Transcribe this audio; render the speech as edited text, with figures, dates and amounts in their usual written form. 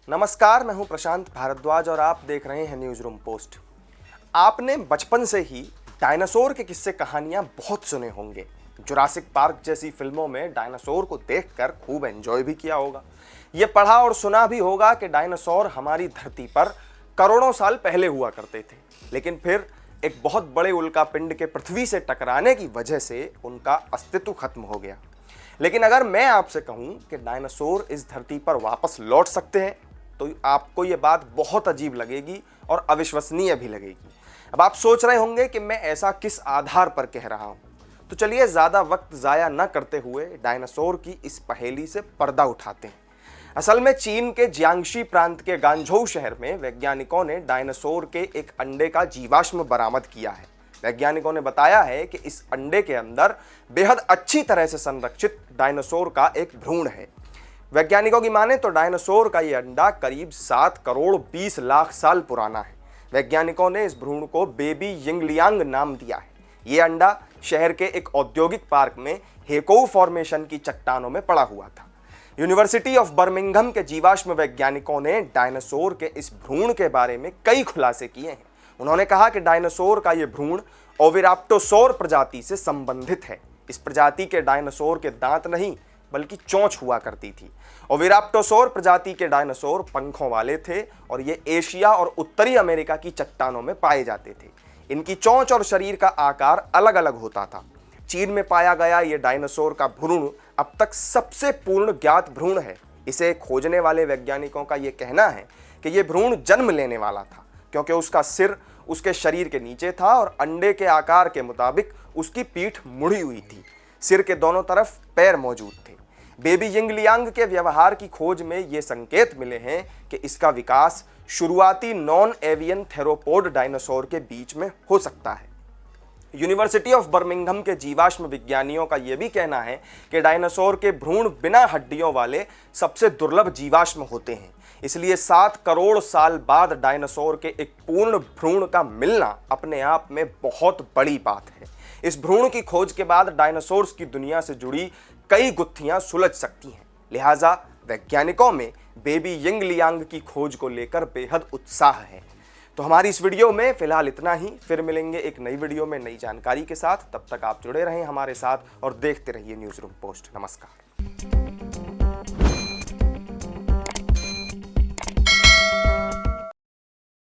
नमस्कार, मैं हूं प्रशांत भारद्वाज और आप देख रहे हैं न्यूज़ रूम पोस्ट। आपने बचपन से ही डायनासोर के किस्से कहानियां बहुत सुने होंगे। जुरासिक पार्क जैसी फिल्मों में डायनासोर को देखकर खूब एंजॉय भी किया होगा। ये पढ़ा और सुना भी होगा कि डायनासोर हमारी धरती पर करोड़ों साल पहले हुआ करते थे, लेकिन फिर एक बहुत बड़े उल्कापिंड के पृथ्वी से टकराने की वजह से उनका अस्तित्व खत्म हो गया। लेकिन अगर मैं आपसे कहूं कि डायनासोर इस धरती पर वापस लौट सकते हैं तो आपको ये बात बहुत अजीब लगेगी और अविश्वसनीय भी लगेगी। अब आप सोच रहे होंगे कि मैं ऐसा किस आधार पर कह रहा हूं, तो चलिए ज़्यादा वक्त ज़ाया न करते हुए डायनासोर की इस पहेली से पर्दा उठाते हैं। असल में चीन के जियांग्शी प्रांत के गांझोउ शहर में वैज्ञानिकों ने डायनासोर के एक अंडे का जीवाश्म बरामद किया है। वैज्ञानिकों ने बताया है कि इस अंडे के अंदर बेहद अच्छी तरह से संरक्षित डायनासोर का एक भ्रूण है। वैज्ञानिकों की माने तो डायनासोर का ये अंडा करीब 7 करोड़ 20 लाख साल पुराना है। वैज्ञानिकों ने इस भ्रूण को बेबी यिंगलियांग नाम दिया है। ये अंडा शहर के एक औद्योगिक पार्क में हेकोउ फॉर्मेशन की चट्टानों में पड़ा हुआ था। यूनिवर्सिटी ऑफ बर्मिंघम के जीवाश्म वैज्ञानिकों ने डायनासोर के इस भ्रूण के बारे में कई खुलासे किए हैं। उन्होंने कहा कि डायनासोर का ये भ्रूण ओविराप्टोसौर प्रजाति से संबंधित है। इस प्रजाति के डायनासोर के दांत नहीं बल्कि चोंच हुआ करती थी। ओविराप्टोसौर प्रजाति के डायनासोर पंखों वाले थे और ये एशिया और उत्तरी अमेरिका की चट्टानों में पाए जाते थे। इनकी चोंच और शरीर का आकार अलग अलग होता था। चीन में पाया गया ये डायनासोर का भ्रूण अब तक सबसे पूर्ण ज्ञात भ्रूण है। इसे खोजने वाले वैज्ञानिकों का ये कहना है कि ये भ्रूण जन्म लेने वाला था, क्योंकि उसका सिर उसके शरीर के नीचे था और अंडे के आकार के मुताबिक उसकी पीठ मुड़ी हुई थी। सिर के दोनों तरफ पैर मौजूद थे। बेबी यिंगलियांग के व्यवहार की खोज में ये संकेत मिले हैं कि इसका विकास शुरुआती नॉन एवियन थेरोपोड डायनासोर के बीच में हो सकता है। यूनिवर्सिटी ऑफ बर्मिंघम के जीवाश्म विज्ञानियों का यह भी कहना है कि डायनासोर के भ्रूण बिना हड्डियों वाले सबसे दुर्लभ जीवाश्म होते हैं। इसलिए 7 करोड़ साल बाद डायनासोर के एक पूर्ण भ्रूण का मिलना अपने आप में बहुत बड़ी बात है। इस भ्रूण की खोज के बाद डायनासोर्स की दुनिया से जुड़ी कई गुत्थियां सुलझ सकती हैं। लिहाजा वैज्ञानिकों में बेबी यिंगलियांग की खोज को लेकर बेहद उत्साह है। तो हमारी इस वीडियो में फिलहाल इतना ही। फिर मिलेंगे एक नई वीडियो में नई जानकारी के साथ। तब तक आप जुड़े रहें हमारे साथ और देखते रहिए न्यूज़ रूम पोस्ट। नमस्कार।